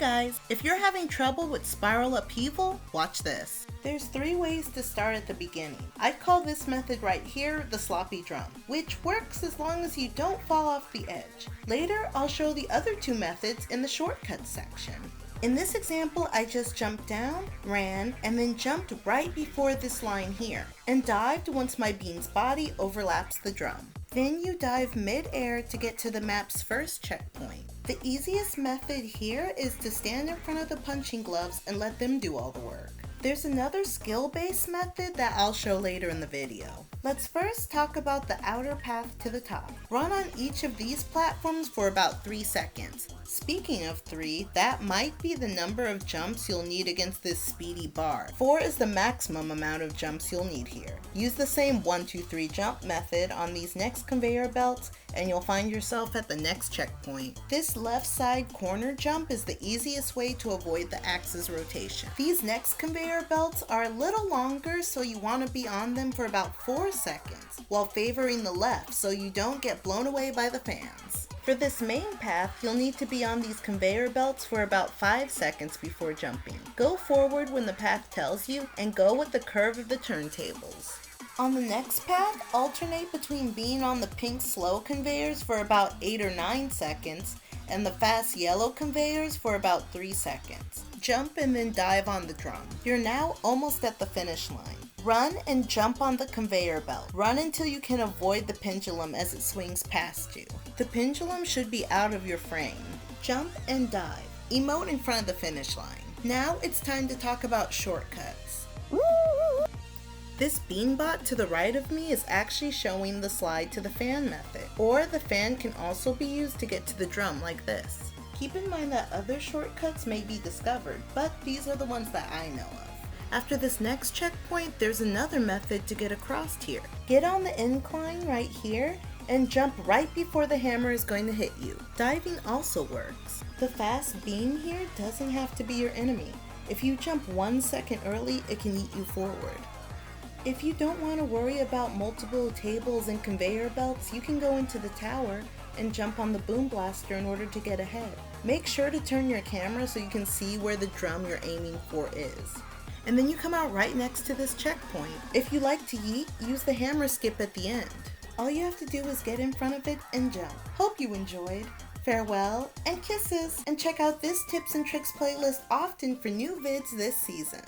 guys, if you're having trouble with spiral upheaval, watch this. There's 3 ways to start at the beginning. I call this method right here the sloppy drum, which works as long as you don't fall off the edge. Later, I'll show the other 2 methods in the shortcuts section. In this example, I just jumped down, ran, and then jumped right before this line here, and dived once my bean's body overlaps the drum. Then you dive mid-air to get to the map's first checkpoint. The easiest method here is to stand in front of the punching gloves and let them do all the work. There's another skill-based method that I'll show later in the video. Let's first talk about the outer path to the top. Run on each of these platforms for about 3 seconds. Speaking of 3, that might be the number of jumps you'll need against this speedy bar. 4 is the maximum amount of jumps you'll need here. Use the same 1, 2, 3 jump method on these next conveyor belts and you'll find yourself at the next checkpoint. This left side corner jump is the easiest way to avoid the axe's rotation. These next conveyor belts are a little longer, so you want to be on them for about 4 seconds, while favoring the left so you don't get blown away by the fans. For this main path, you'll need to be on these conveyor belts for about 5 seconds before jumping. Go forward when the path tells you, and go with the curve of the turntables. On the next path, alternate between being on the pink slow conveyors for about 8 or 9 seconds, and the fast yellow conveyors for about 3 seconds. Jump and then dive on the drum. You're now almost at the finish line. Run and jump on the conveyor belt. Run until you can avoid the pendulum as it swings past you. The pendulum should be out of your frame. Jump and dive. Emote in front of the finish line. Now it's time to talk about shortcuts. This beanbot to the right of me is actually showing the slide to the fan method, or the fan can also be used to get to the drum like this. Keep in mind that other shortcuts may be discovered, but these are the ones that I know of. After this next checkpoint, there's another method to get across here. Get on the incline right here and jump right before the hammer is going to hit you. Diving also works. The fast beam here doesn't have to be your enemy. If you jump 1 second early, it can eat you forward. If you don't want to worry about multiple tables and conveyor belts, you can go into the tower and jump on the boom blaster in order to get ahead. Make sure to turn your camera so you can see where the drum you're aiming for is. And then you come out right next to this checkpoint. If you like to yeet, use the hammer skip at the end. All you have to do is get in front of it and jump. Hope you enjoyed. Farewell and kisses, and check out this tips and tricks playlist often for new vids this season.